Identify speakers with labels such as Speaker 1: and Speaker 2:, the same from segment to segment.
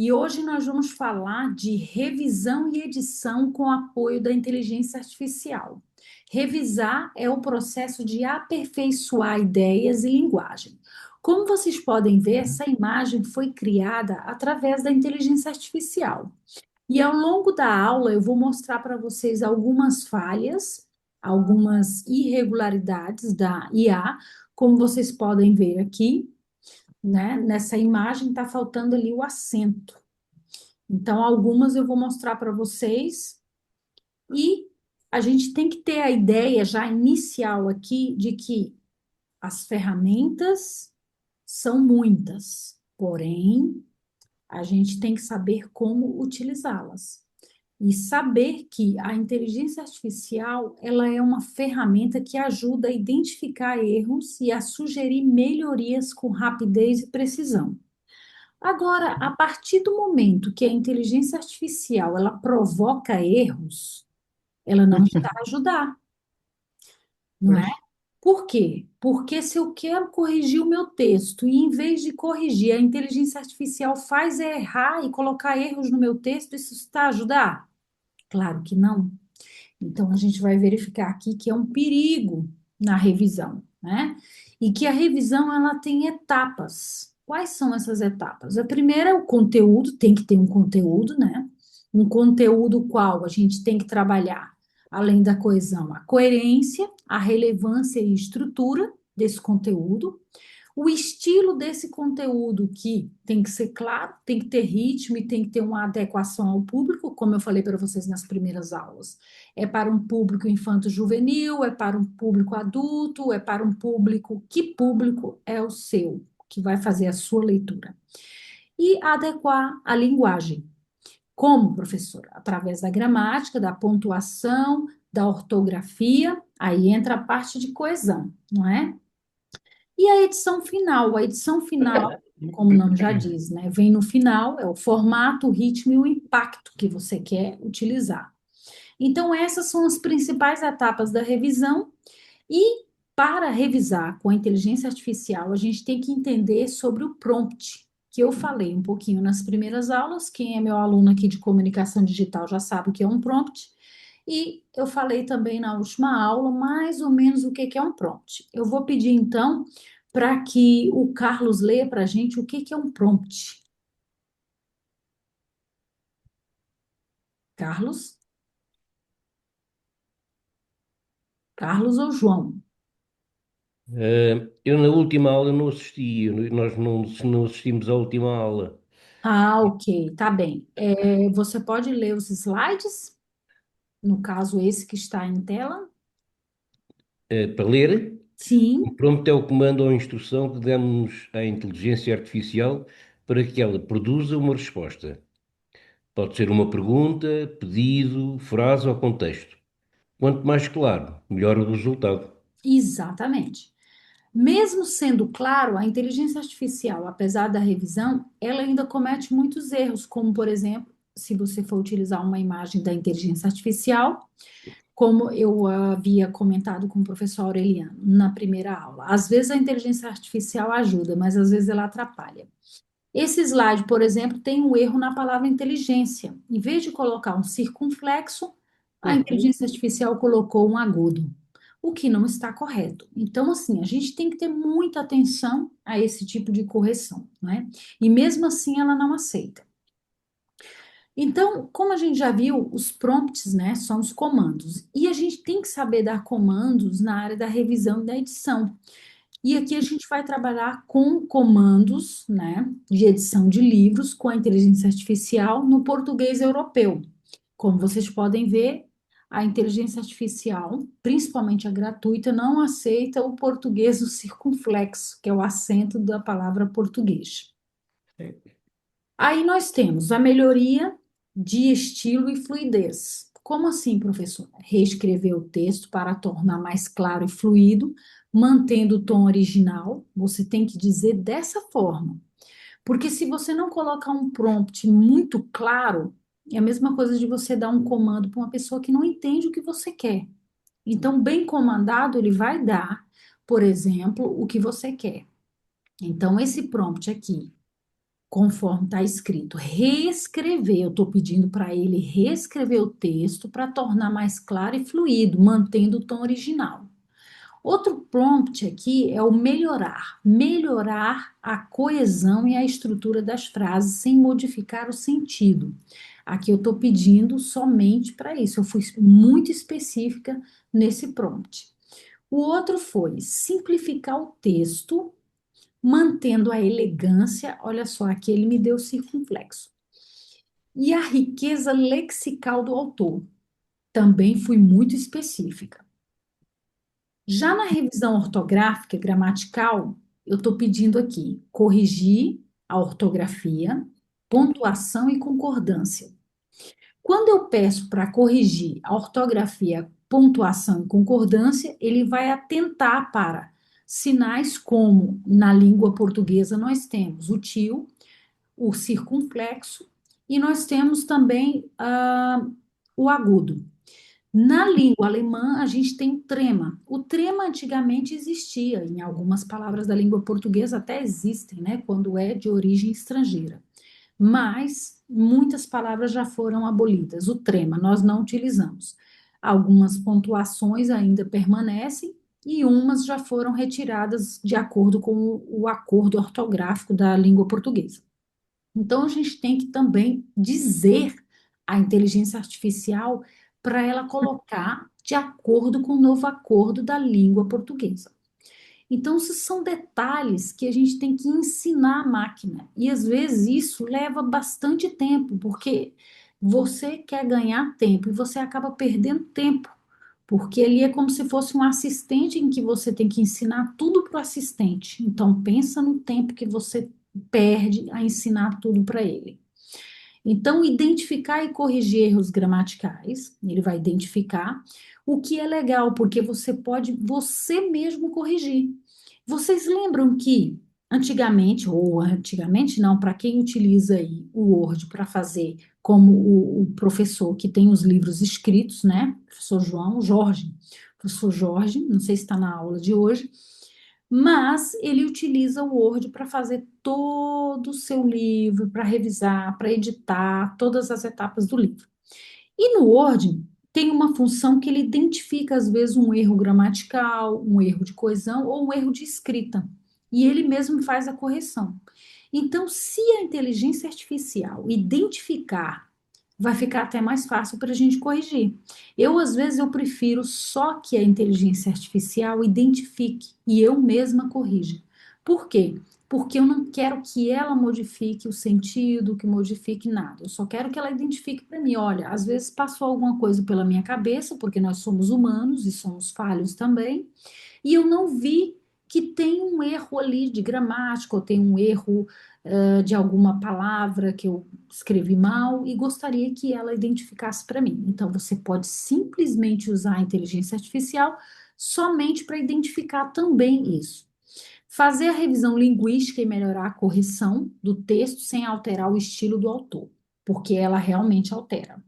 Speaker 1: E hoje nós vamos falar de revisão e edição com apoio da inteligência artificial. Revisar é o processo de aperfeiçoar ideias e linguagem. Como vocês podem ver, essa imagem foi criada através da inteligência artificial. E ao longo da aula eu vou mostrar para vocês algumas falhas, algumas irregularidades da IA, como vocês podem ver aqui, né? Nessa imagem está faltando ali o acento. Então, algumas eu vou mostrar para vocês e a gente tem que ter a ideia já inicial aqui de que as ferramentas são muitas, porém, a gente tem que saber como utilizá-las. E saber que a inteligência artificial, ela é uma ferramenta que ajuda a identificar erros e a sugerir melhorias com rapidez e precisão. Agora, a partir do momento que a inteligência artificial ela provoca erros, ela não está a ajudar, não é?
Speaker 2: Pois,
Speaker 1: Por quê? Porque se eu quero corrigir o meu texto e em vez de corrigir, a inteligência artificial faz errar e colocar erros no meu texto, isso está a ajudar? Claro que não. Então, a gente vai verificar aqui que é um perigo na revisão, né? E que a revisão ela tem etapas. Quais são essas etapas? A primeira é o conteúdo, tem que ter um conteúdo, né? Um conteúdo qual a gente tem que trabalhar, além da coesão, a coerência, a relevância e estrutura desse conteúdo, o estilo desse conteúdo que tem que ser claro, tem que ter ritmo e tem que ter uma adequação ao público, como eu falei para vocês nas primeiras aulas. É para um público infanto-juvenil, é para um público adulto, é para um público. Que público é o seu, que vai fazer a sua leitura? E adequar a linguagem. Como, professora? Através da gramática, da pontuação, da ortografia, aí entra a parte de coesão, não é? E a edição final, como o nome já diz, né, vem no final, é o formato, o ritmo e o impacto que você quer utilizar. Então, essas são as principais etapas da revisão, e para revisar com a inteligência artificial, a gente tem que entender sobre o prompt, que eu falei um pouquinho nas primeiras aulas. Quem é meu aluno aqui de comunicação digital já sabe o que é um prompt. E eu falei também na última aula mais ou menos o que que é um prompt. Eu vou pedir então para que o Carlos leia para a gente o que que é um prompt. Carlos? Carlos ou João?
Speaker 2: eu na última aula não assisti, nós não assistimos à última aula.
Speaker 1: Ah, ok, tá bem. Você pode ler os slides? No caso, esse que está em tela?
Speaker 2: Para ler, o
Speaker 1: Sim,
Speaker 2: prompt é o comando ou instrução que damos à inteligência artificial para que ela produza uma resposta. Pode ser uma pergunta, pedido, frase ou contexto. Quanto mais claro, melhor o resultado.
Speaker 1: exatamente. Mesmo sendo claro, a inteligência artificial, apesar da revisão, ela ainda comete muitos erros, como, por exemplo, se você for utilizar uma imagem da inteligência artificial, como eu havia comentado com o professor Aureliano na primeira aula. Às vezes a inteligência artificial ajuda, mas às vezes ela atrapalha. Esse slide, por exemplo, tem um erro na palavra inteligência. Em vez de colocar um circunflexo, a inteligência artificial colocou um agudo, o que não está correto. Então, assim, a gente tem que ter muita atenção a esse tipo de correção, né? E mesmo assim ela não aceita. Então, como a gente já viu, os prompts, né, são os comandos. E a gente tem que saber dar comandos na área da revisão e da edição. E aqui a gente vai trabalhar com comandos, né, de edição de livros com a inteligência artificial no português europeu. Como vocês podem ver, a inteligência artificial, principalmente a gratuita, não aceita o português do circunflexo, que é o acento da palavra português. Aí nós temos a melhoria de estilo e fluidez. Como assim, professor? Reescrever o texto para tornar mais claro e fluido, mantendo o tom original. Você tem que dizer dessa forma. Porque se você não colocar um prompt muito claro, é a mesma coisa de você dar um comando para uma pessoa que não entende o que você quer. Então, bem comandado, ele vai dar, por exemplo, o que você quer. Então, esse prompt aqui. conforme está escrito. Reescrever, eu estou pedindo para ele reescrever o texto para tornar mais claro e fluido, mantendo o tom original. Outro prompt aqui é o melhorar. Melhorar a coesão e a estrutura das frases sem modificar o sentido. Aqui eu estou pedindo somente para isso. Eu fui muito específica nesse prompt. O outro foi simplificar o texto, mantendo a elegância. Olha só, aqui ele me deu circunflexo. E a riqueza lexical do autor. Também fui muito específica. Já na revisão ortográfica e gramatical, eu estou pedindo aqui corrigir a ortografia, pontuação e concordância. Quando eu peço para corrigir a ortografia, pontuação e concordância, ele vai atentar para sinais como na língua portuguesa nós temos o tio, o circunflexo e nós temos também o agudo. Na língua alemã, a gente tem o trema. O trema antigamente existia, em algumas palavras da língua portuguesa até existem, né, quando é de origem estrangeira. Mas muitas palavras já foram abolidas. O trema nós não utilizamos. Algumas pontuações ainda permanecem e umas já foram retiradas de acordo com o acordo ortográfico da língua portuguesa. Então, a gente tem que também dizer à inteligência artificial para ela colocar de acordo com o novo acordo da língua portuguesa. Então, esses são detalhes que a gente tem que ensinar a máquina. E às vezes isso leva bastante tempo, porque você quer ganhar tempo e você acaba perdendo tempo, porque ali é como se fosse um assistente em que você tem que ensinar tudo para o assistente. Então, pensa no tempo que você perde a ensinar tudo para ele. Então, identificar e corrigir erros gramaticais, ele vai identificar, o que é legal, porque você pode você mesmo corrigir. Vocês lembram que antigamente não, para quem utiliza aí o Word para fazer, como o professor que tem os livros escritos, né? Professor Jorge, não sei se está na aula de hoje, mas ele utiliza o Word para fazer todo o seu livro, para revisar, para editar todas as etapas do livro. E no Word tem uma função que ele identifica às vezes um erro gramatical, um erro de coesão ou um erro de escrita. E ele mesmo faz a correção. Então, se a inteligência artificial identificar, vai ficar até mais fácil para a gente corrigir. Às vezes, eu prefiro só que a inteligência artificial identifique e eu mesma corrija. Por quê? Porque eu não quero que ela modifique o sentido, que modifique nada. Eu só quero que ela identifique para mim, olha, às vezes passou alguma coisa pela minha cabeça, porque nós somos humanos e somos falhos também, e eu não vi que tem um erro ali de gramática, ou tem um erro de alguma palavra que eu escrevi mal e gostaria que ela identificasse para mim. Então, você pode simplesmente usar a inteligência artificial somente para identificar também isso. Fazer a revisão linguística e melhorar a correção do texto sem alterar o estilo do autor, porque ela realmente altera.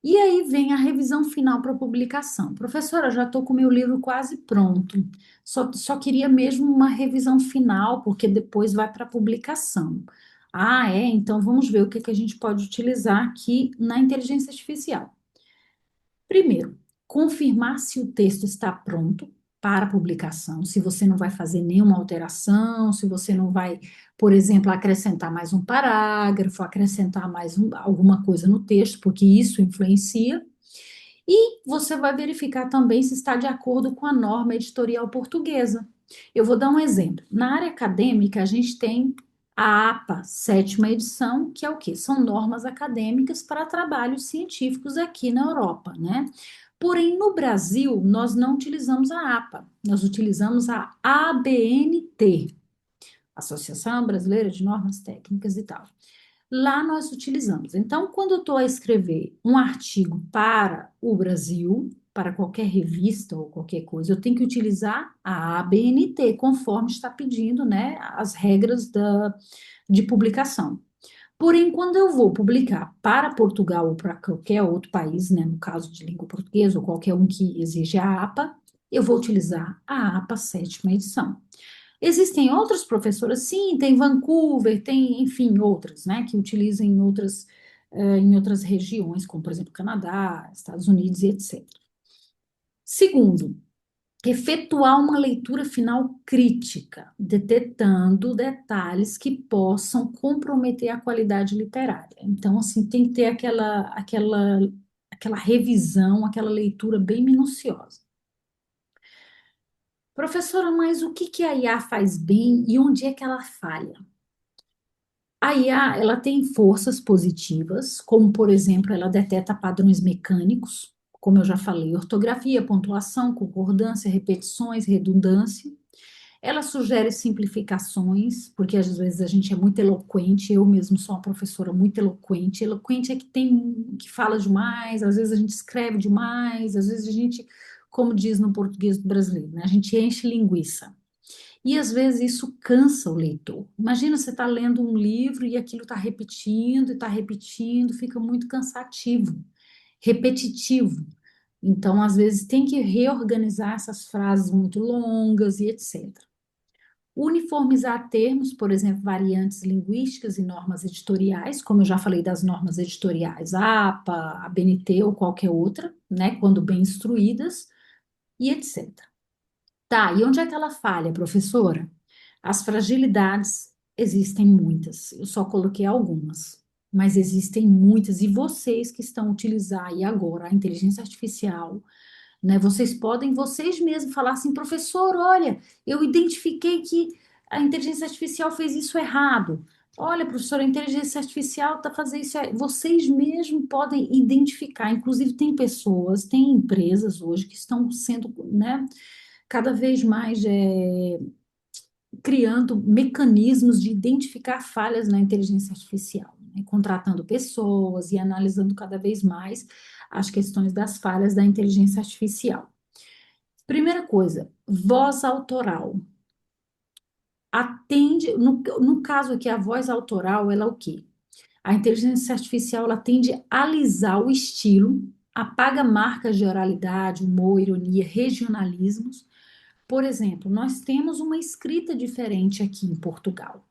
Speaker 1: E aí vem a revisão final para publicação. Professora, já estou com o meu livro quase pronto. Só queria mesmo uma revisão final, porque depois vai para publicação. Ah, é? Então vamos ver o que a gente pode utilizar aqui na inteligência artificial. Primeiro, confirmar se o texto está pronto para publicação, se você não vai fazer nenhuma alteração, se você não vai, por exemplo, acrescentar mais um parágrafo, acrescentar mais alguma coisa no texto, porque isso influencia. E você vai verificar também se está de acordo com a norma editorial portuguesa. Eu vou dar um exemplo. Na área acadêmica, a gente tem a APA, sétima edição, que é o quê? São normas acadêmicas para trabalhos científicos aqui na Europa, né? Porém, no Brasil, nós não utilizamos a APA, nós utilizamos a ABNT, Associação Brasileira de Normas Técnicas e tal. Lá nós utilizamos. Então, quando eu estou a escrever um artigo para o Brasil, para qualquer revista ou qualquer coisa, eu tenho que utilizar a ABNT, conforme está pedindo, né, as regras de publicação. Porém, quando eu vou publicar para Portugal ou para qualquer outro país, né, no caso de língua portuguesa ou qualquer um que exija a APA, eu vou utilizar a APA sétima edição. Existem outras professoras, sim, tem Vancouver, tem, enfim, outras, né, que utilizam em outras regiões, como, por exemplo, Canadá, Estados Unidos e etc. Segundo, efetuar uma leitura final crítica, detectando detalhes que possam comprometer a qualidade literária. Então, assim, tem que ter aquela revisão, aquela leitura bem minuciosa. Professora, mas o que que a IA faz bem e onde é que ela falha? A IA, ela tem forças positivas, como, por exemplo, ela detecta padrões mecânicos, como eu já falei, ortografia, pontuação, concordância, repetições, redundância. Ela sugere simplificações, porque às vezes a gente é muito eloquente, eu mesmo sou uma professora muito eloquente. Eloquente é que que fala demais, às vezes a gente escreve demais, às vezes a gente, como diz no português do brasileiro, né, a gente enche linguiça. E às vezes isso cansa o leitor. Imagina você está lendo um livro e aquilo está repetindo, fica muito cansativo, repetitivo. Então, às vezes, tem que reorganizar essas frases muito longas e etc. Uniformizar termos, por exemplo, variantes linguísticas e normas editoriais, como eu já falei das normas editoriais, a APA, a BNT ou qualquer outra, né, quando bem instruídas, e etc. Tá, e onde é que ela falha, professora? As fragilidades existem muitas, eu só coloquei algumas, mas existem muitas, e vocês que estão utilizando aí agora a inteligência artificial, né? Vocês podem, vocês mesmos, falar assim, professor, olha, eu identifiquei que a inteligência artificial fez isso errado. Olha, professor, a inteligência artificial está fazendo isso. Vocês mesmos podem identificar. Inclusive, tem pessoas, tem empresas hoje que estão sendo, né, cada vez mais criando mecanismos de identificar falhas na inteligência artificial, né, contratando pessoas e analisando cada vez mais as questões das falhas da inteligência artificial. Primeira coisa, voz autoral. Atende, no caso aqui, a voz autoral, ela é o quê? A inteligência artificial, ela tende a alisar o estilo, apaga marcas de oralidade, humor, ironia, regionalismos. Por exemplo, nós temos uma escrita diferente aqui em Portugal,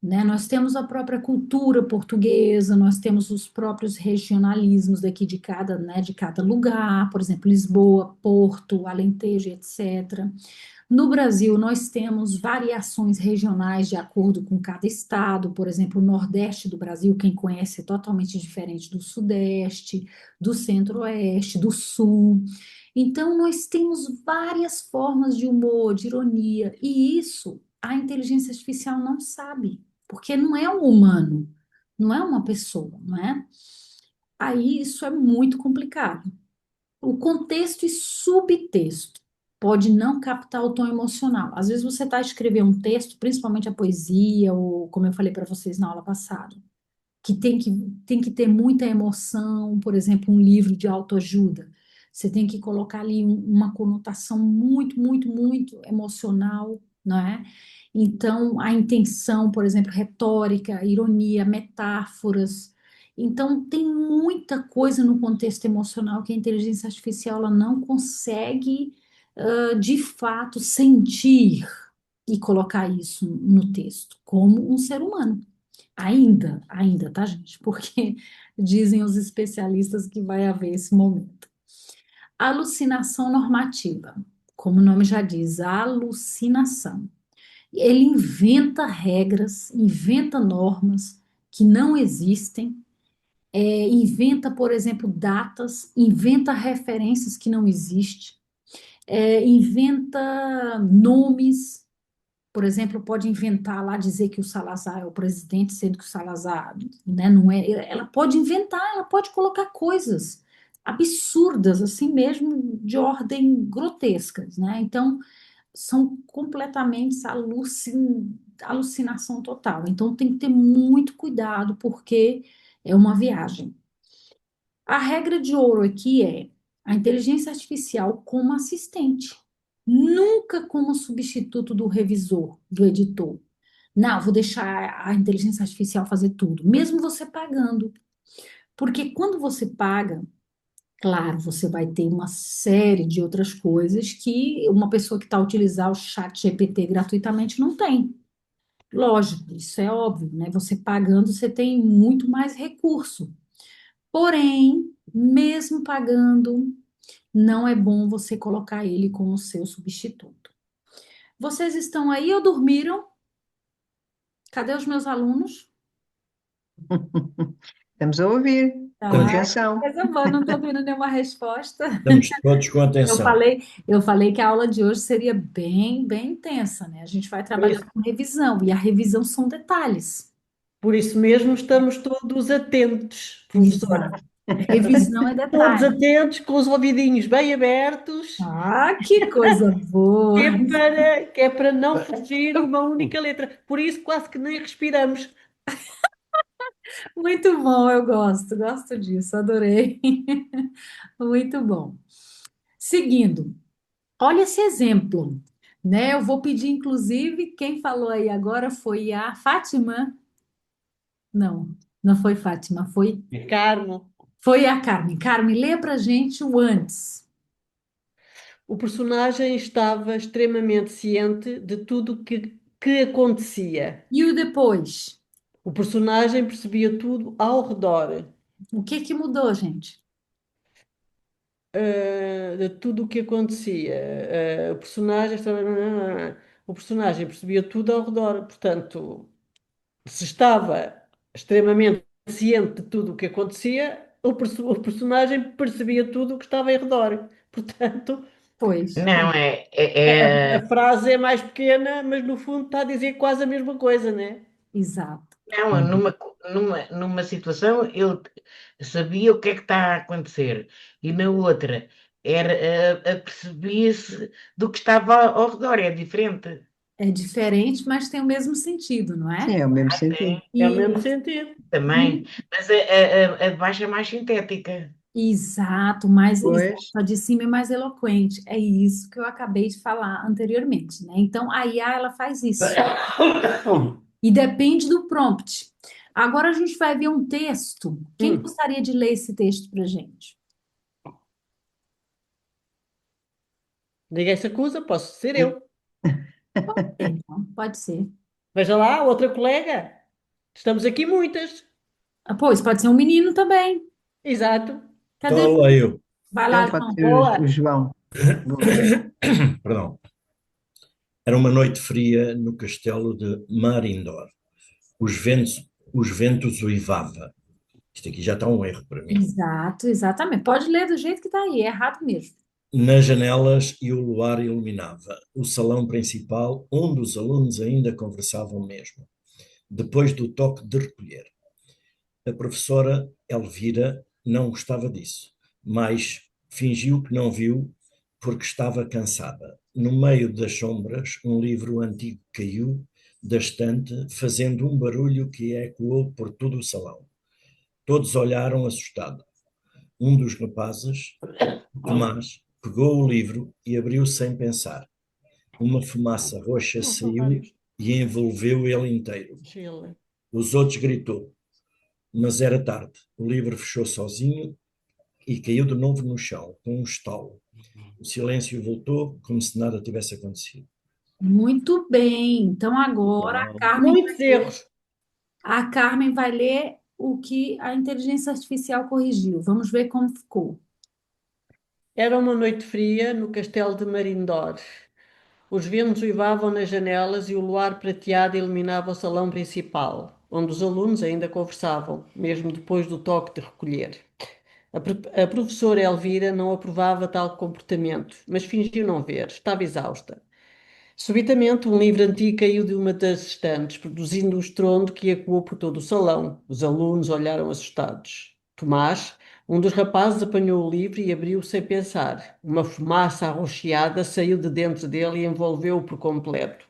Speaker 1: né? Nós temos a própria cultura portuguesa, nós temos os próprios regionalismos daqui de cada, né, de cada lugar, por exemplo, Lisboa, Porto, Alentejo, etc. No Brasil, nós temos variações regionais de acordo com cada estado, por exemplo, o Nordeste do Brasil, quem conhece, é totalmente diferente do Sudeste, do Centro-Oeste, do Sul. Então, nós temos várias formas de humor, de ironia, e isso a inteligência artificial não sabe, porque não é um humano, não é uma pessoa, não é? Aí isso é muito complicado. O contexto e subtexto pode não captar o tom emocional. Às vezes você está escrevendo um texto, principalmente a poesia, ou como eu falei para vocês na aula passada, que tem que ter muita emoção, por exemplo, um livro de autoajuda. Você tem que colocar ali uma conotação muito, muito, muito emocional, não é? Então, a intenção, por exemplo, retórica, ironia, metáforas. Então, tem muita coisa no contexto emocional que a inteligência artificial ela não consegue, de fato, sentir e colocar isso no texto, como um ser humano. Ainda, tá, gente? Porque dizem os especialistas que vai haver esse momento. Alucinação normativa, como o nome já diz, alucinação. Ele inventa regras, inventa normas que não existem, inventa, por exemplo, datas, inventa referências que não existem, inventa nomes. Por exemplo, pode inventar lá, dizer que o Salazar é o presidente, sendo que o Salazar, né, não é. Ela pode inventar, ela pode colocar coisas absurdas, assim mesmo, de ordem grotescas, né? Então, são completamente alucinação total. Então, tem que ter muito cuidado, porque é uma viagem. A regra de ouro aqui é a inteligência artificial como assistente, nunca como substituto do revisor, do editor. Não, vou deixar a inteligência artificial fazer tudo, mesmo você pagando. Porque quando você paga, Claro, você vai ter uma série de outras coisas que uma pessoa que está utilizando o chat GPT gratuitamente não tem. Lógico, isso é óbvio, né? Você pagando, você tem muito mais recurso. Porém, mesmo pagando, não é bom você colocar ele como seu substituto. Vocês estão aí ou dormiram? Cadê os meus alunos?
Speaker 3: Estamos a ouvir, com
Speaker 4: Estamos,
Speaker 1: Ah,
Speaker 3: atenção.
Speaker 1: coisa boa, não estou vendo nenhuma resposta.
Speaker 4: estamos todos com
Speaker 1: Eu
Speaker 4: atenção.
Speaker 1: falei, eu falei que a aula de hoje seria bem, bem intensa, né? A gente vai
Speaker 5: Por
Speaker 1: trabalhar
Speaker 5: isso,
Speaker 1: com revisão, e a revisão são detalhes.
Speaker 5: por isso mesmo estamos todos atentos, professora.
Speaker 1: Exato. Revisão é
Speaker 5: Todos
Speaker 1: detalhe.
Speaker 5: atentos, com os ouvidinhos bem abertos,
Speaker 1: Ah, que coisa boa!
Speaker 5: que é para não fugir uma única letra. Por isso quase que nem respiramos.
Speaker 1: Muito bom, eu gosto disso, adorei. Muito bom. Seguindo, olha esse exemplo, né? Eu vou pedir, inclusive, quem falou aí agora foi a Fátima. Não, não foi Fátima,
Speaker 5: Carmo,
Speaker 1: foi a Carmen. Carmen, lê pra gente o antes.
Speaker 5: o personagem estava extremamente ciente de tudo que acontecia.
Speaker 1: E o depois?
Speaker 5: O personagem percebia tudo ao redor.
Speaker 1: O que que mudou, gente?
Speaker 5: De tudo o que acontecia. O personagem estava. O personagem percebia tudo ao redor. Portanto, se estava extremamente ciente de tudo o que acontecia, o personagem percebia tudo o que estava em redor. Portanto,
Speaker 1: Pois,
Speaker 3: Não,
Speaker 5: a frase é mais pequena, mas no fundo está a dizer quase a mesma coisa, né?
Speaker 1: exato.
Speaker 3: não, numa situação ele sabia o que é que está a acontecer e na outra apercebia-se do que estava ao redor, é diferente.
Speaker 1: É diferente, mas tem o mesmo sentido, não
Speaker 3: Sim,
Speaker 1: é?
Speaker 3: é o mesmo
Speaker 5: Tem,
Speaker 3: sentido.
Speaker 5: é o
Speaker 1: E,
Speaker 5: mesmo sentido.
Speaker 3: Também,
Speaker 1: e-
Speaker 3: mas a de baixo é mais sintética.
Speaker 1: exato, mais exato,
Speaker 3: Pois,
Speaker 1: a de cima é mais eloquente. É isso que eu acabei de falar anteriormente, né? Então, a IA, ela faz isso. E depende do prompt. Agora a gente vai ver um texto. Quem
Speaker 5: Hum.
Speaker 1: gostaria de ler esse texto para gente?
Speaker 5: Ninguém se acusa, posso ser eu.
Speaker 1: Então, pode ser.
Speaker 5: Veja lá, outra colega. Estamos aqui muitas.
Speaker 1: Ah, pois, pode ser um menino também.
Speaker 5: Exato.
Speaker 1: Cadê?
Speaker 4: Então, lá eu.
Speaker 1: Vai lá,
Speaker 3: então pode
Speaker 1: João.
Speaker 3: ser o
Speaker 5: Boa.
Speaker 3: João. Boa.
Speaker 4: Perdão. Era uma noite fria no castelo de Marindor. Os ventos uivavam. Isto aqui já está um erro para mim.
Speaker 1: Exato, exatamente. Pode ler do jeito que está aí, é errado mesmo.
Speaker 4: Nas janelas e o luar iluminava o salão principal, onde os alunos ainda conversavam mesmo, depois do toque de recolher. A professora Elvira não gostava disso, mas fingiu que não viu porque estava cansada. No meio das sombras, um livro antigo caiu da estante, fazendo um barulho que ecoou por todo o salão. Todos olharam assustados. Um dos rapazes, Tomás, pegou o livro e abriu sem pensar. Uma fumaça roxa
Speaker 5: Não são
Speaker 4: saiu
Speaker 5: vários.
Speaker 4: e envolveu ele inteiro.
Speaker 5: Chile.
Speaker 4: Os outros gritou, mas era tarde. O livro fechou sozinho e caiu de novo no chão, com um estalo. O silêncio voltou como se nada tivesse acontecido.
Speaker 1: Muito bem. Então agora
Speaker 4: Uau.
Speaker 5: Muitos erros.
Speaker 1: A Carmen vai ler o que a inteligência artificial corrigiu. Vamos ver como ficou.
Speaker 5: Era uma noite fria no castelo de Marindor. Os ventos uivavam nas janelas e o luar prateado iluminava o salão principal, onde os alunos ainda conversavam, mesmo depois do toque de recolher. A professora Elvira não aprovava tal comportamento, mas fingiu não ver, estava exausta. Subitamente, um livro antigo caiu de uma das estantes, produzindo um estrondo que ecoou por todo o salão. Os alunos olharam assustados. Tomás, um dos rapazes, apanhou o livro e abriu sem pensar. Uma fumaça arroxeada saiu de dentro dele e envolveu-o por completo.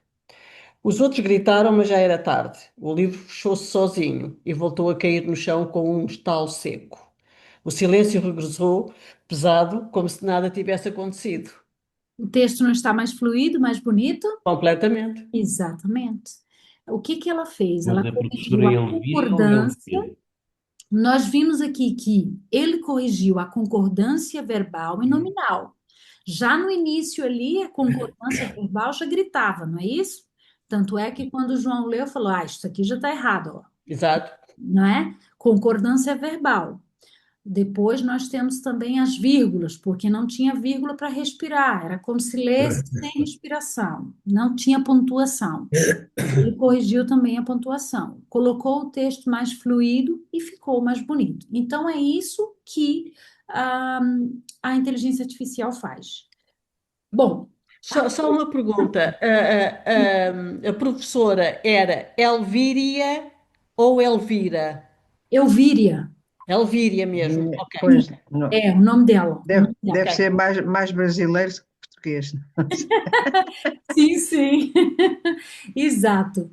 Speaker 5: Os outros gritaram, mas já era tarde. O livro fechou-se sozinho e voltou a cair no chão com um estalo seco. O silêncio regressou, pesado, como se nada tivesse acontecido.
Speaker 1: O texto não está mais fluido, mais bonito?
Speaker 5: Completamente.
Speaker 1: Exatamente. O que que ela fez?
Speaker 2: Mas
Speaker 1: Ela
Speaker 2: a
Speaker 1: corrigiu
Speaker 2: professora
Speaker 1: a
Speaker 2: Elvira ou
Speaker 1: concordância.
Speaker 2: Elvira?
Speaker 1: Nós vimos aqui que ele corrigiu a concordância verbal e nominal. Já no início ali, a concordância verbal já gritava, não é isso? Tanto é que quando o João leu, falou: Ah, isso aqui já está errado, ó,
Speaker 5: Exato.
Speaker 1: não é? Concordância verbal. Depois nós temos também as vírgulas, porque não tinha vírgula para respirar, era como se lesse sem respiração, não tinha pontuação. Ele corrigiu também a pontuação, colocou o texto mais fluido e ficou mais bonito. Então, é isso que a, a inteligência artificial faz. Bom,
Speaker 5: Só uma pergunta. A professora era Elvíria ou Elvira?
Speaker 1: Elvíria,
Speaker 5: Elvíria mesmo. Ok,
Speaker 1: sim,
Speaker 6: Pois, não,
Speaker 1: é o nome dela. O nome dela.
Speaker 6: deve
Speaker 5: ok.
Speaker 6: ser mais brasileiro que português.
Speaker 1: Sim, sim, exato.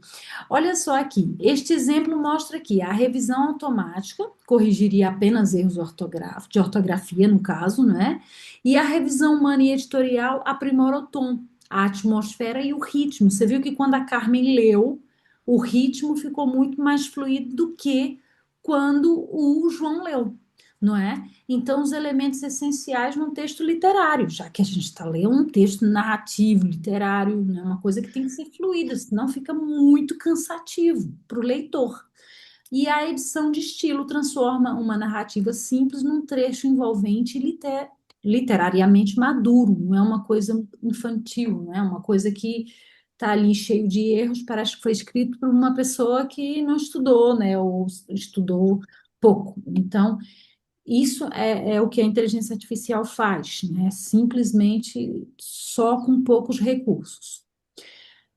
Speaker 1: Olha só aqui, este exemplo mostra que a revisão automática corrigiria apenas erros ortográficos, de ortografia, no caso, né? E a revisão humana e editorial aprimora o tom, a atmosfera e o ritmo. Você viu que quando a Carmen leu, o ritmo ficou muito mais fluido do que quando o João leu, não é? Então, os elementos essenciais num texto literário, já que a gente está lendo um texto narrativo, literário, né? Uma coisa que tem que ser fluida, senão fica muito cansativo para o leitor. E a edição de estilo transforma uma narrativa simples num trecho envolvente e literariamente maduro, não é uma coisa infantil, não é uma coisa que está ali cheio de erros, parece que foi escrito por uma pessoa que não estudou, né, ou estudou pouco. Então, isso é o que a inteligência artificial faz, né? Simplesmente só com poucos recursos.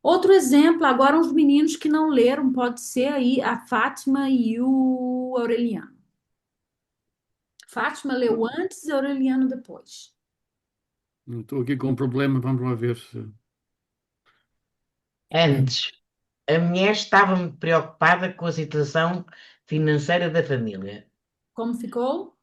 Speaker 1: Outro exemplo, agora os meninos que não leram, pode ser aí a Fátima e o Aureliano. Fátima leu antes e Aureliano depois.
Speaker 7: Estou aqui com um problema, vamos lá ver se.
Speaker 3: Antes, a mulher estava muito preocupada com a situação financeira da família.
Speaker 1: Como ficou?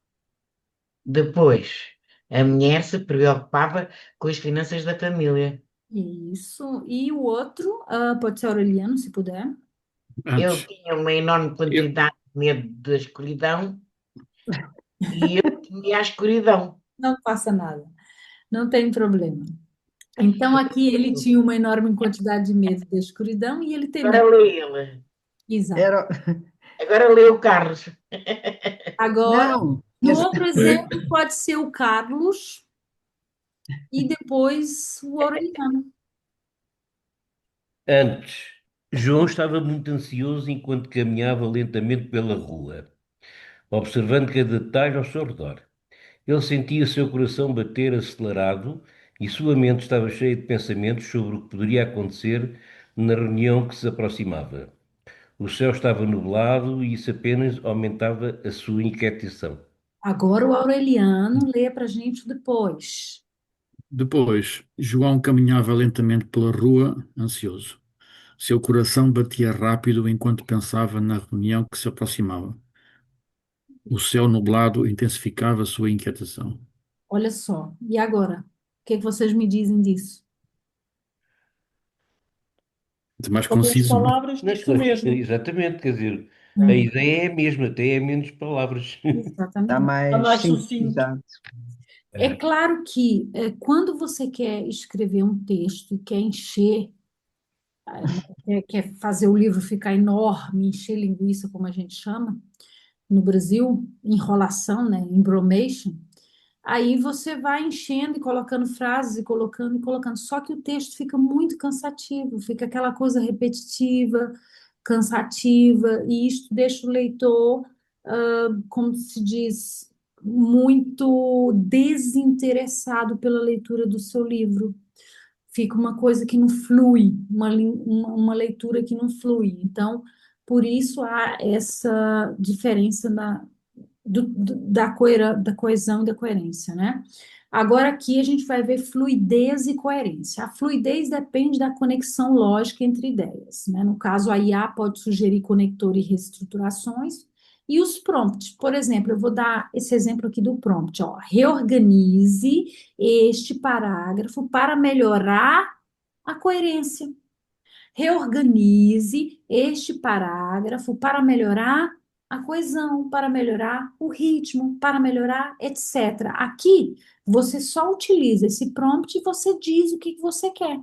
Speaker 3: Depois, a mulher se preocupava com as finanças da família.
Speaker 1: Isso. E o outro, pode ser Aureliano, se puder.
Speaker 3: Ele
Speaker 7: Antes.
Speaker 3: tinha uma enorme
Speaker 7: Eu,
Speaker 3: quantidade de medo da escuridão e eu tinha a escuridão.
Speaker 1: Não passa nada, não tem problema. Então, aqui ele tinha uma enorme quantidade de medo da escuridão e ele
Speaker 3: Agora
Speaker 1: temia.
Speaker 3: lê ele.
Speaker 1: Exato.
Speaker 6: Era,
Speaker 3: Agora lê o Carlos.
Speaker 1: Agora,
Speaker 6: não,
Speaker 1: no outro exemplo, pode ser o Carlos e depois o Aureliano.
Speaker 2: Antes, João estava muito ansioso enquanto caminhava lentamente pela rua, observando cada detalhe ao seu redor. Ele sentia seu coração bater acelerado e sua mente estava cheia de pensamentos sobre o que poderia acontecer na reunião que se aproximava. O céu estava nublado e isso apenas aumentava a sua inquietação.
Speaker 1: Agora o Aureliano lê para a gente depois.
Speaker 7: depois, João caminhava lentamente pela rua, ansioso. Seu coração batia rápido enquanto pensava na reunião que se aproximava. O céu nublado intensificava sua inquietação.
Speaker 1: Olha só. E agora? O que é que vocês me dizem disso?
Speaker 7: De mais
Speaker 5: Poucas
Speaker 7: conciso, não é?
Speaker 5: palavras
Speaker 2: Não,
Speaker 5: diz o mesmo.
Speaker 2: exatamente, quer dizer, a
Speaker 1: Hum,
Speaker 2: ideia é a mesma, até é menos palavras.
Speaker 6: está
Speaker 1: exatamente.
Speaker 5: Está
Speaker 6: mais
Speaker 5: mais sucinto.
Speaker 6: sintetizado.
Speaker 1: É claro que quando você quer escrever um texto e quer encher, né, quer fazer o livro ficar enorme, encher linguiça, como a gente chama, no Brasil, enrolação, né, embromation, aí você vai enchendo e colocando frases e colocando e colocando. Só que o texto fica muito cansativo, fica aquela coisa repetitiva, cansativa, e isso deixa o leitor, como se diz, muito desinteressado pela leitura do seu livro. Fica uma coisa que não flui, uma leitura que não flui. Então, por isso há essa diferença da coesão e da coerência, né? Agora aqui a gente vai ver fluidez e coerência. A fluidez depende da conexão lógica entre ideias, né? No caso, a IA pode sugerir conector e reestruturações. E os prompts, por exemplo, eu vou dar esse exemplo aqui do prompt, ó. Reorganize este parágrafo para melhorar a coerência. Reorganize este parágrafo para melhorar a coesão, para melhorar o ritmo, para melhorar, etc. Aqui, você só utiliza esse prompt e você diz o que que você quer.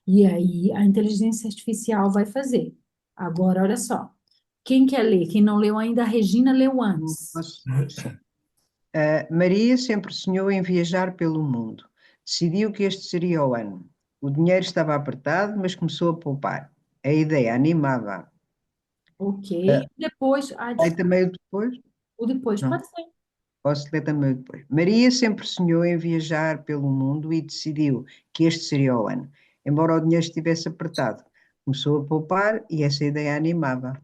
Speaker 1: E aí, a inteligência artificial vai fazer. Agora, olha só. Quem quer ler? Quem não leu ainda, a Regina leu antes.
Speaker 6: Posso- Maria sempre sonhou em viajar pelo mundo. Decidiu que este seria o ano. O dinheiro estava apertado, mas começou a poupar. A ideia animava.
Speaker 1: Ok. Depois,
Speaker 6: Aí também o depois?
Speaker 1: o depois
Speaker 6: Não.
Speaker 1: pode ser.
Speaker 6: Posso ler também o depois. Maria sempre sonhou em viajar pelo mundo e decidiu que este seria o ano. Embora o dinheiro estivesse apertado, começou a poupar e essa ideia animava.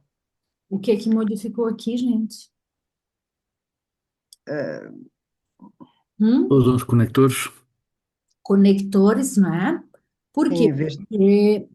Speaker 1: O que é que modificou aqui, gente?
Speaker 6: Ah,
Speaker 1: Hum?
Speaker 7: Todos os conectores.
Speaker 1: Conectores, não é? Por
Speaker 6: sim,
Speaker 1: quê?
Speaker 6: em vez de
Speaker 1: Porque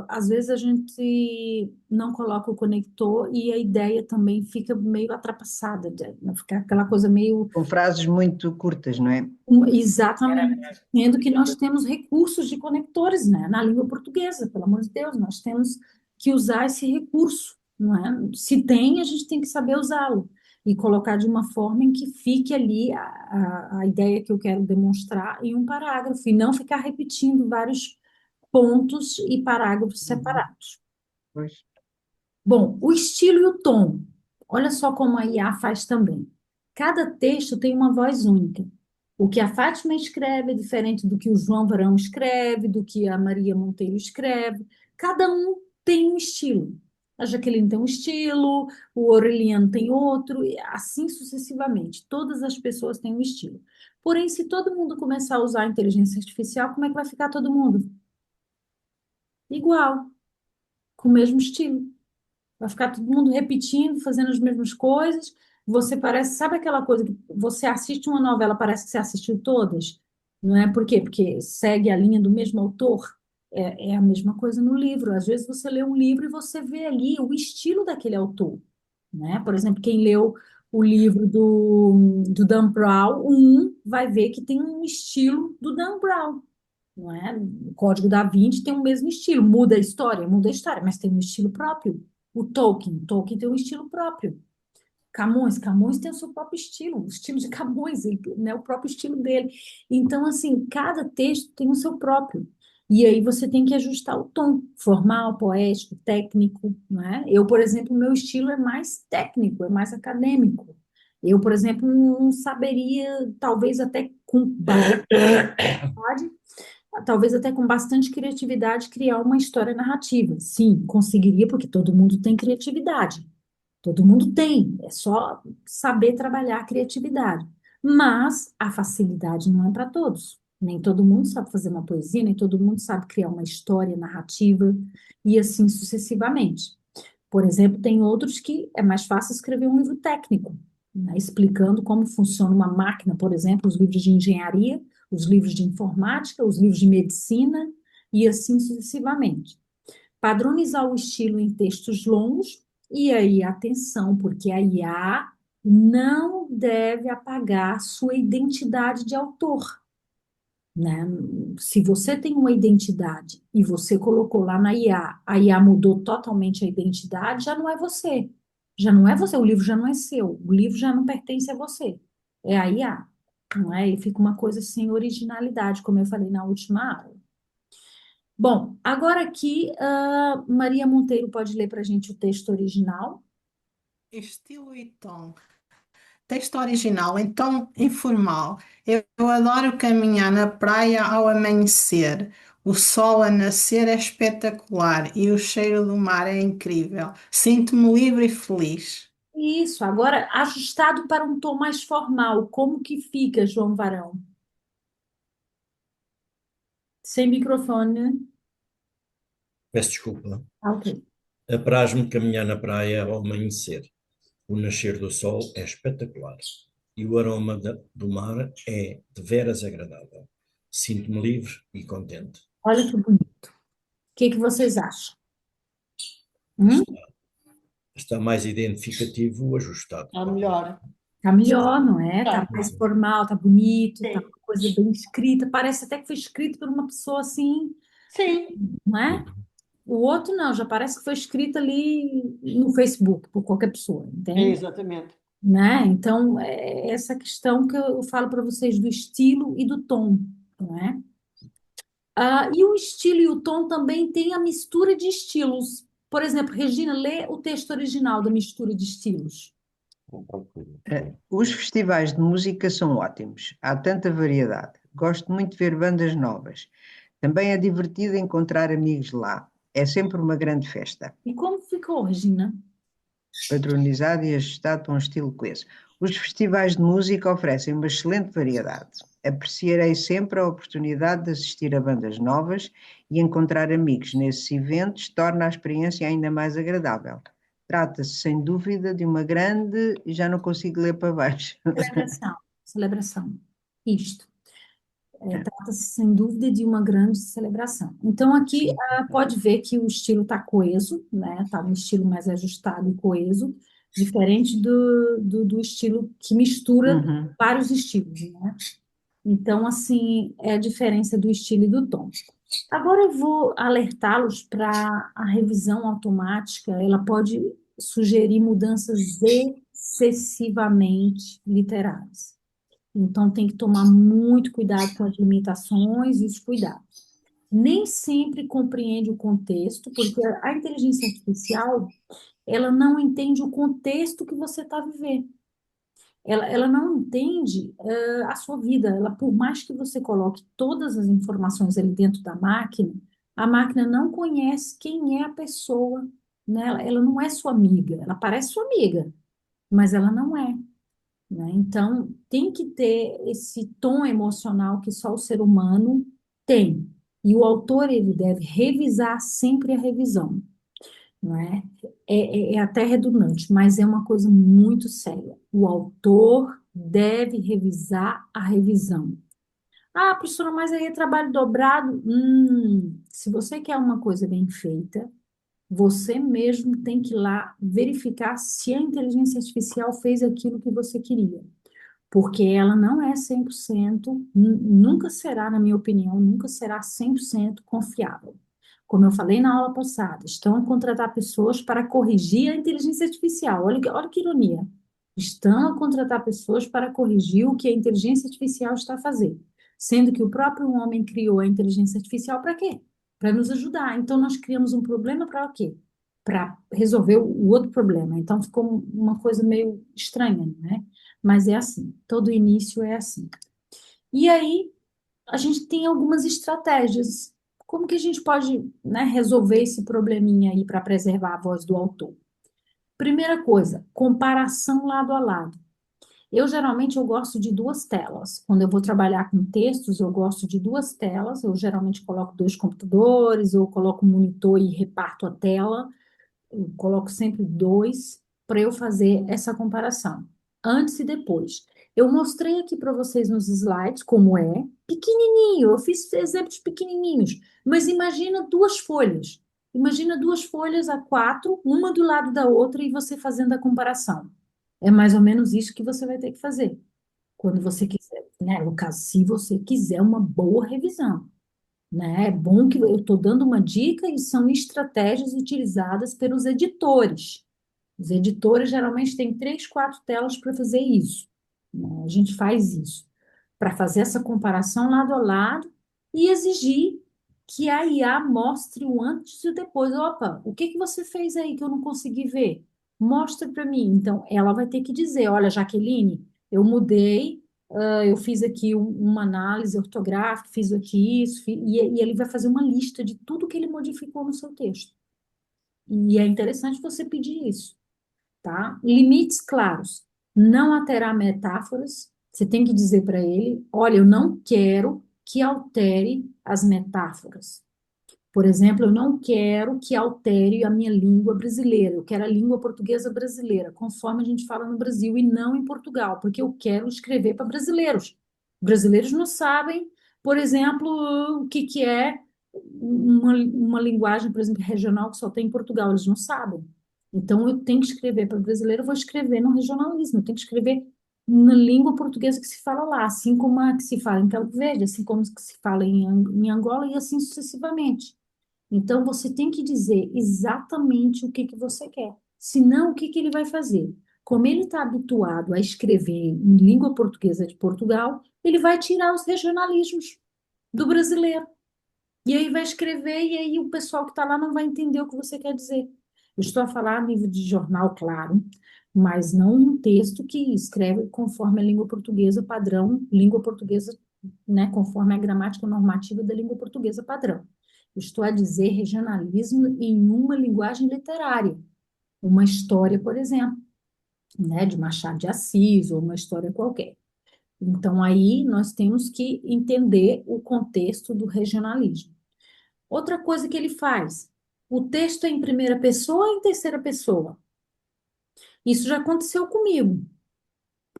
Speaker 1: às vezes a gente não coloca o conector e a ideia também fica meio atrapassada, não ficar aquela coisa meio.
Speaker 6: com frases muito curtas, não é?
Speaker 1: Exatamente. Sendo que nós temos recursos de conectores, né? Na língua portuguesa, pelo amor de Deus, nós temos que usar esse recurso, não é? Se tem, a gente tem que saber usá-lo e colocar de uma forma em que fique ali a ideia que eu quero demonstrar em um parágrafo e não ficar repetindo vários pontos e parágrafos separados.
Speaker 6: Pois.
Speaker 1: Bom, o estilo e o tom. Olha só como a IA faz também. Cada texto tem uma voz única. O que a Fátima escreve é diferente do que o João Varão escreve, do que a Maria Monteiro escreve. Cada um tem um estilo. A Jaqueline tem um estilo, o Aureliano tem outro, e assim sucessivamente. Todas as pessoas têm um estilo. Porém, se todo mundo começar a usar a inteligência artificial, como é que vai ficar todo mundo? Igual, com o mesmo estilo. Vai ficar todo mundo repetindo, fazendo as mesmas coisas. Você parece, sabe aquela coisa que você assiste uma novela, parece que você assistiu todas? Não é? Por quê? Porque segue a linha do mesmo autor. É a mesma coisa no livro. Às vezes você lê um livro e você vê ali o estilo daquele autor. Né? Por exemplo, quem leu o livro do Dan Brown, vai ver que tem um estilo do Dan Brown. Não é? O Código da Vinci tem o mesmo estilo, muda a história, mas tem um estilo próprio. O Tolkien tem um estilo próprio. Camões tem o seu próprio estilo, o estilo de Camões, né, o próprio estilo dele. Então, assim, cada texto tem o seu próprio. E aí você tem que ajustar o tom, formal, poético, técnico, não é? Eu, por exemplo, meu estilo é mais técnico, é mais acadêmico. Eu, por exemplo, não saberia, talvez até com bastante criatividade, criar uma história narrativa. Sim, conseguiria, porque todo mundo tem criatividade. Todo mundo tem, é só saber trabalhar a criatividade. Mas a facilidade não é para todos. Nem todo mundo sabe fazer uma poesia, nem todo mundo sabe criar uma história narrativa, e assim sucessivamente. Por exemplo, tem outros que é mais fácil escrever um livro técnico, né, explicando como funciona uma máquina, por exemplo, os livros de engenharia, os livros de informática, os livros de medicina, e assim sucessivamente. Padronizar o estilo em textos longos, e aí, atenção, porque a IA não deve apagar sua identidade de autor, né? Se você tem uma identidade e você colocou lá na IA, a IA mudou totalmente a identidade, já não é você. Já não é você, o livro já não é seu, o livro já não pertence a você. É a IA, não é? E fica uma coisa sem originalidade, como eu falei na última aula. Bom, agora aqui, Maria Monteiro pode ler para a gente o texto original.
Speaker 8: Estilo e tom. Texto original, em tom informal. Eu adoro caminhar na praia ao amanhecer. O sol a nascer é espetacular e o cheiro do mar é incrível. Sinto-me livre e feliz.
Speaker 1: Isso, agora ajustado para um tom mais formal. Como que fica, João Varão? Sem microfone.
Speaker 4: Peço desculpa.
Speaker 1: Ok.
Speaker 4: Apraz-me caminhar na praia ao amanhecer. O nascer do sol é espetacular e o aroma do mar é de veras agradável. Sinto-me livre e contente.
Speaker 1: Olha que bonito. O que que vocês acham? Hum?
Speaker 4: Está mais identificativo, ajustado.
Speaker 5: Está melhor.
Speaker 1: Tá melhor, não é? Tá
Speaker 5: Tá.
Speaker 1: mais formal, tá bonito, tá
Speaker 5: Sim.
Speaker 1: uma coisa bem escrita. Parece até que foi escrito por uma pessoa assim,
Speaker 5: Sim.
Speaker 1: não é? O outro não, já parece que foi escrito ali no Facebook, por qualquer pessoa, entende?
Speaker 5: Exatamente.
Speaker 1: Né? Então, é essa questão que eu falo para vocês do estilo e do tom, né? E o estilo e o tom também tem a mistura de estilos. Por exemplo, Regina, lê o texto original da mistura de estilos.
Speaker 6: Os festivais de música são ótimos, há tanta variedade. Gosto muito de ver bandas novas. Também é divertido encontrar amigos lá. É sempre uma grande festa.
Speaker 1: E como ficou, Regina?
Speaker 6: Padronizado e ajustado para um estilo coeso. Os festivais de música oferecem uma excelente variedade. Apreciarei sempre a oportunidade de assistir a bandas novas e encontrar amigos nesses eventos torna a experiência ainda mais agradável. Trata-se, sem dúvida, de uma grande. Já não consigo ler para baixo.
Speaker 1: Celebração. Celebração. Isto. Trata-se, sem dúvida, de uma grande celebração. Então, aqui
Speaker 6: Sim.
Speaker 1: pode ver que o estilo está coeso, né? Está um estilo mais ajustado e coeso, diferente do estilo que mistura
Speaker 6: Uhum.
Speaker 1: vários estilos, né? Então, assim, é a diferença do estilo e do tom. Agora eu vou alertá-los para a revisão automática, ela pode sugerir mudanças excessivamente literais. Então, tem que tomar muito cuidado com as limitações e os cuidados. Nem sempre compreende o contexto, porque a inteligência artificial, ela não entende o contexto que você está vivendo. Ela não entende a sua vida. Ela, por mais que você coloque todas as informações ali dentro da máquina, a máquina não conhece quem é a pessoa, né? Ela não é sua amiga. Ela parece sua amiga, mas ela não é, né? Então, tem que ter esse tom emocional que só o ser humano tem. E o autor, ele deve revisar sempre a revisão, não é? É até redundante, mas é uma coisa muito séria. O autor deve revisar a revisão. Ah, professora, mas aí é trabalho dobrado? Se você quer uma coisa bem feita, você mesmo tem que ir lá verificar se a inteligência artificial fez aquilo que você queria. Porque ela não é 100%, nunca será, na minha opinião, nunca será 100% confiável. Como eu falei na aula passada, estão a contratar pessoas para corrigir a inteligência artificial. Olha que ironia. Estão a contratar pessoas para corrigir o que a inteligência artificial está a fazer. Sendo que o próprio homem criou a inteligência artificial para quê? Para nos ajudar. Então, nós criamos um problema para o quê? Para resolver o outro problema. Então, ficou uma coisa meio estranha, né? Mas é assim, todo início é assim. E aí, a gente tem algumas estratégias. Como que a gente pode, né, resolver esse probleminha aí para preservar a voz do autor? Primeira coisa, comparação lado a lado. Eu gosto de duas telas. Quando eu vou trabalhar com textos, eu gosto de duas telas. Eu geralmente coloco dois computadores, eu coloco um monitor e reparto a tela. Eu coloco sempre dois para eu fazer essa comparação, antes e depois. Eu mostrei aqui para vocês nos slides como é, pequenininho, eu fiz exemplos pequenininhos, mas imagina duas folhas. Imagina duas folhas A4, uma do lado da outra e você fazendo a comparação. É mais ou menos isso que você vai ter que fazer quando você quiser, né? No caso, se você quiser uma boa revisão, né? É bom que eu estou dando uma dica e são estratégias utilizadas pelos editores. Os editores geralmente têm 3, 4 telas para fazer isso, né? A gente faz isso para fazer essa comparação lado a lado e exigir que a IA mostre o antes e o depois. Opa, o que que você fez aí que eu não consegui ver? Mostra para mim. Então, ela vai ter que dizer, olha, Jaqueline, eu mudei, eu fiz aqui uma análise ortográfica, fiz aqui isso, e ele vai fazer uma lista de tudo que ele modificou no seu texto. E é interessante você pedir isso, tá? Limites claros. Não terá metáforas. Você tem que dizer para ele: olha, eu não quero que altere as metáforas. Por exemplo, eu não quero que altere a minha língua brasileira, eu quero a língua portuguesa brasileira, conforme a gente fala no Brasil e não em Portugal, porque eu quero escrever para brasileiros. Brasileiros não sabem, por exemplo, o que é uma linguagem, por exemplo, regional que só tem em Portugal, eles não sabem. Então, eu tenho que escrever para brasileiro, eu vou escrever no regionalismo, eu tenho que escrever na língua portuguesa que se fala lá, assim como a que se fala em Cabo Verde, assim como que se fala em Angola e assim sucessivamente. Então, você tem que dizer exatamente o que que você quer. Senão, o que que ele vai fazer? Como ele está habituado a escrever em língua portuguesa de Portugal, ele vai tirar os regionalismos do brasileiro. E aí vai escrever, e aí o pessoal que está lá não vai entender o que você quer dizer. Eu estou a falar a nível de jornal, claro, mas não um texto que escreve conforme a língua portuguesa padrão, língua portuguesa, né, conforme a gramática normativa da língua portuguesa padrão. Eu estou a dizer regionalismo em uma linguagem literária, uma história, por exemplo, né, de Machado de Assis, ou uma história qualquer. Então, aí nós temos que entender o contexto do regionalismo. Outra coisa que ele faz, o texto é em primeira pessoa ou em terceira pessoa? Isso já aconteceu comigo.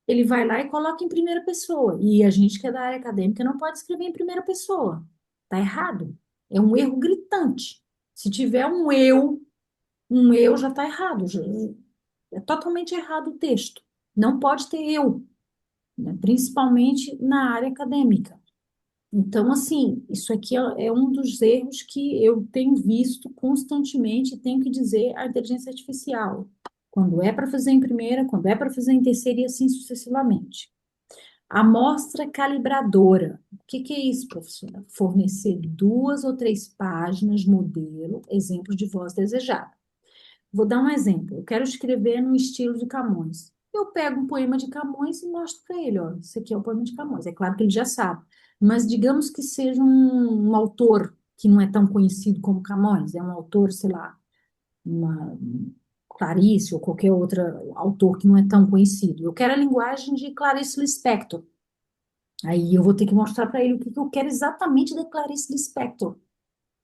Speaker 1: Ele vai lá e coloca em primeira pessoa. E a gente que é da área acadêmica não pode escrever em primeira pessoa. Tá errado. É um erro gritante. Se tiver um eu já tá errado. É totalmente errado o texto. Não pode ter eu, né? Principalmente na área acadêmica. Então, assim, isso aqui é um dos erros que eu tenho visto constantemente e tenho que dizer à inteligência artificial. Quando é para fazer em primeira, quando é para fazer em terceira e assim sucessivamente. Amostra calibradora. O que que é isso, professora? Fornecer 2 ou 3 páginas, modelo, exemplos de voz desejada. Vou dar um exemplo. Eu quero escrever no estilo de Camões. Eu pego um poema de Camões e mostro para ele, ó, esse aqui é o poema de Camões. É claro que ele já sabe, mas digamos que seja um autor que não é tão conhecido como Camões, é um autor, sei lá, uma Clarice ou qualquer outro autor que não é tão conhecido. Eu quero a linguagem de Clarice Lispector. Aí eu vou ter que mostrar para ele o que que eu quero exatamente da Clarice Lispector.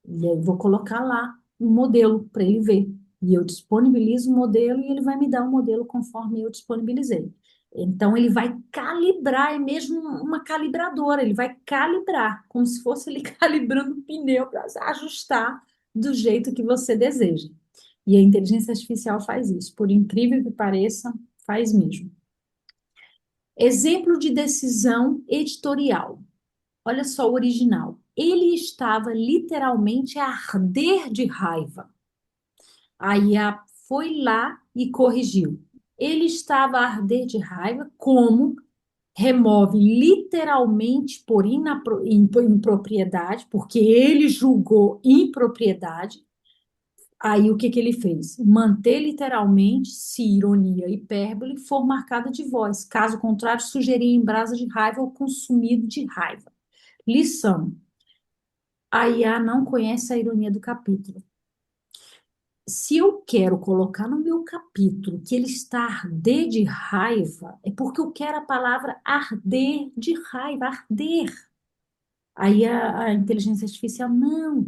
Speaker 1: E aí vou colocar lá um modelo para ele ver. E eu disponibilizo o modelo e ele vai me dar o modelo conforme eu disponibilizei. Então ele vai calibrar, é mesmo uma calibradora, ele vai calibrar, como se fosse ele calibrando o pneu para ajustar do jeito que você deseja. E a inteligência artificial faz isso, por incrível que pareça, faz mesmo. Exemplo de decisão editorial. Olha só o original. Ele estava literalmente a arder de raiva. Aí foi lá e corrigiu. Ele estava a arder de raiva, como remove literalmente por impropriedade, porque ele julgou impropriedade. Aí o que que ele fez? Manter literalmente, se ironia e hipérbole for marcada de voz. Caso contrário, sugerir em brasa de raiva ou consumido de raiva. Lição: a IA não conhece a ironia do capítulo. Se eu quero colocar no meu capítulo que ele está a arder de raiva, é porque eu quero a palavra arder de raiva, arder. Aí a inteligência artificial, não,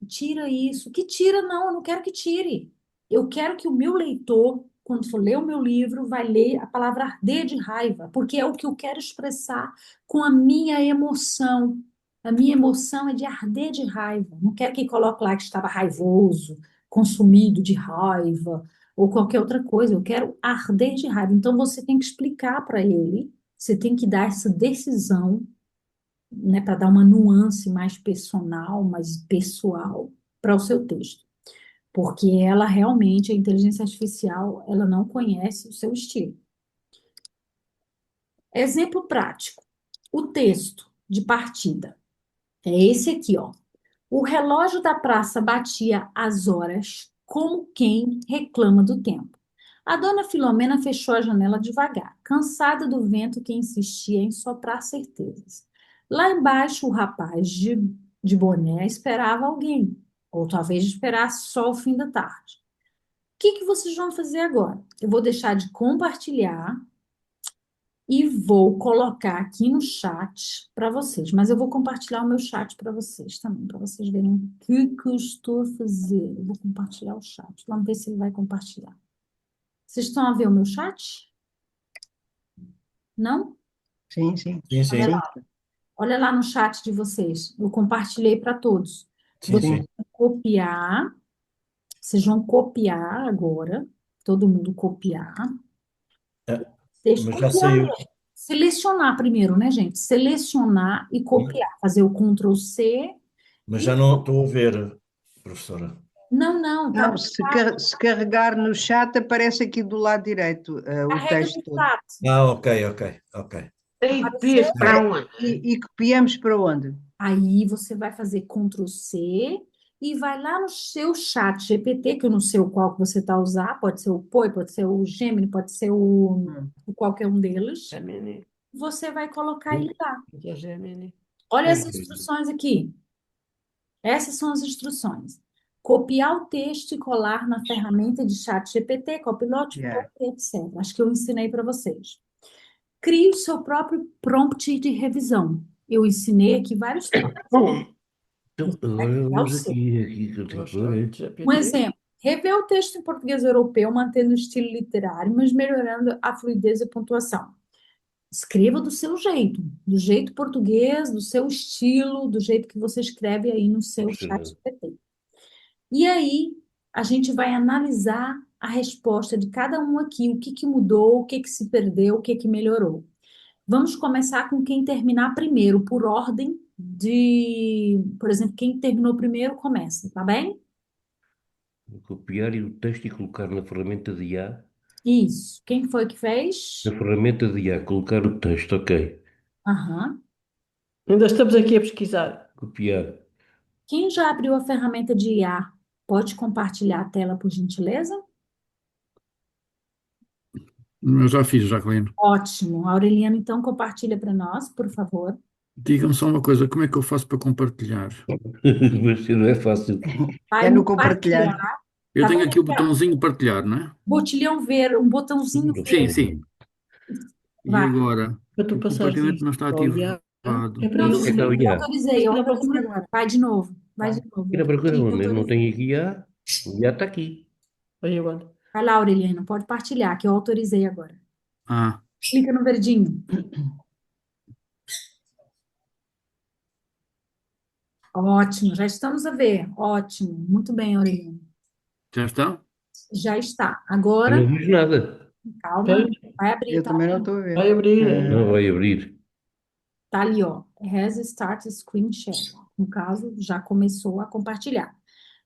Speaker 1: tira isso. Que tira, não, eu não quero que tire. Eu quero que o meu leitor, quando for ler o meu livro, vai ler a palavra arder de raiva, porque é o que eu quero expressar com a minha emoção. A minha emoção é de arder de raiva. Não quero que coloque lá que estava raivoso, consumido de raiva, ou qualquer outra coisa. Eu quero arder de raiva. Então você tem que explicar para ele, você tem que dar essa decisão, né, para dar uma nuance mais personal, mais pessoal para o seu texto. Porque ela realmente, a inteligência artificial, ela não conhece o seu estilo. Exemplo prático. O texto de partida é esse aqui, ó. O relógio da praça batia as horas como quem reclama do tempo. A dona Filomena fechou a janela devagar, cansada do vento que insistia em soprar certezas. Lá embaixo, o rapaz de boné esperava alguém, ou talvez esperasse só o fim da tarde. O que que vocês vão fazer agora? Eu vou deixar de compartilhar e vou colocar aqui no chat para vocês, mas eu vou compartilhar o meu chat para vocês também, para vocês verem o que eu estou a fazer. Eu vou compartilhar o chat. Vamos ver se ele vai compartilhar. Vocês estão a ver o meu chat? Não?
Speaker 6: Sim, sim.
Speaker 4: Sim, sim.
Speaker 1: Olha lá no chat de vocês. Eu compartilhei para todos.
Speaker 4: Sim,
Speaker 1: Vocês
Speaker 4: sim.
Speaker 1: vão copiar. Vocês vão copiar agora. Todo mundo copiar. Vocês
Speaker 4: Mas já
Speaker 1: copiar
Speaker 4: saiu.
Speaker 1: mesmo. Selecionar primeiro, né, gente? Selecionar e copiar. Fazer o Ctrl+C.
Speaker 4: Mas já não estou a ver, professora.
Speaker 1: Não, tá
Speaker 6: Não, se carregar no chat, aparece aqui do lado direito o
Speaker 1: carrega
Speaker 6: texto
Speaker 1: no
Speaker 6: todo.
Speaker 1: chat.
Speaker 4: Ok.
Speaker 3: Tem
Speaker 1: Apareceu?
Speaker 3: texto para onde?
Speaker 6: E copiamos para onde?
Speaker 1: Aí você vai fazer Ctrl C e vai lá no seu chat GPT, que eu não sei o qual que você está a usar, pode ser o Poi, pode ser o Gemini, pode ser o qualquer um deles.
Speaker 5: Gemini.
Speaker 1: Você vai colocar ele lá.
Speaker 5: Que é Gemini.
Speaker 1: Olha as instruções aqui. Essas são as instruções. Copiar o texto e colar na ferramenta de chat GPT, Copilot,
Speaker 6: Yeah.
Speaker 1: etc. Acho que eu ensinei para vocês. Crie o seu próprio prompt de revisão. Eu ensinei aqui vários tópicos.
Speaker 2: Então, agora vamos aqui que eu tenho que pôr, é?
Speaker 1: Um exemplo. Rever o texto em português europeu, mantendo o estilo literário, mas melhorando a fluidez e a pontuação. Escreva do seu jeito, do jeito português, do seu estilo, do jeito que você escreve aí no seu chat GPT. E aí, a gente vai analisar a resposta de cada um aqui, o que que mudou, o que que se perdeu, o que que melhorou. Vamos começar com quem terminar primeiro, por ordem de, por exemplo, quem terminou primeiro começa, tá bem?
Speaker 2: Copiar o texto e colocar na ferramenta de IA.
Speaker 1: Isso. Quem foi que fez?
Speaker 2: Na ferramenta de IA, colocar o texto, ok.
Speaker 1: Aham.
Speaker 5: Ainda estamos aqui a pesquisar.
Speaker 2: Copiar.
Speaker 1: Quem já abriu a ferramenta de IA, pode compartilhar a tela, por gentileza?
Speaker 7: Eu já fiz, Jacqueline.
Speaker 1: Ótimo. Aureliano, então, compartilha para nós, por favor.
Speaker 7: Diga-me só uma coisa, como é que eu faço para compartilhar?
Speaker 2: Mas não é fácil.
Speaker 1: Vai
Speaker 6: É no
Speaker 1: no
Speaker 6: compartilhar.
Speaker 7: Eu
Speaker 1: Tá
Speaker 7: tenho
Speaker 1: vendo
Speaker 7: aqui o
Speaker 1: aqui, ó?
Speaker 7: botãozinho partilhar, não é?
Speaker 1: Botilhão verde, um botãozinho
Speaker 7: Sim,
Speaker 1: verde.
Speaker 7: sim. E
Speaker 1: Vai.
Speaker 7: agora?
Speaker 5: Para tu
Speaker 7: O
Speaker 5: passares
Speaker 7: compartilhamento
Speaker 5: isto
Speaker 7: não está
Speaker 5: ao IA,
Speaker 7: ativado.
Speaker 5: é para
Speaker 1: Não,
Speaker 5: isso.
Speaker 2: É que é o
Speaker 1: eu
Speaker 2: IA.
Speaker 1: autorizei, eu
Speaker 5: Não
Speaker 1: autorizei
Speaker 5: procura.
Speaker 1: agora. Vai de novo. Vai de novo.
Speaker 2: Aqui na procura
Speaker 1: Sim,
Speaker 2: onde? Eu não
Speaker 1: autorizei.
Speaker 2: tenho aqui IA. O IA está aqui.
Speaker 5: Aí agora.
Speaker 1: Vai lá, Aureliano, pode partilhar, que eu autorizei agora.
Speaker 7: Ah,
Speaker 1: Clica no verdinho. Ótimo, já estamos a ver. Ótimo, muito bem, Aureliano.
Speaker 7: já está?
Speaker 1: Já está.
Speaker 2: Eu
Speaker 1: Agora,
Speaker 2: não vejo nada.
Speaker 1: calma,
Speaker 5: Espera,
Speaker 1: vai abrir,
Speaker 6: Eu
Speaker 1: tá?
Speaker 6: também não estou a ver.
Speaker 5: vai abrir.
Speaker 2: Não vai abrir.
Speaker 1: Tá ali, ó. Has start screen share. No caso, já começou a compartilhar.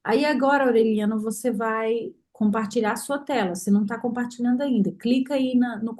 Speaker 1: Aí agora, Aureliano, você vai compartilhar a sua tela. Você não está compartilhando ainda. Clica aí no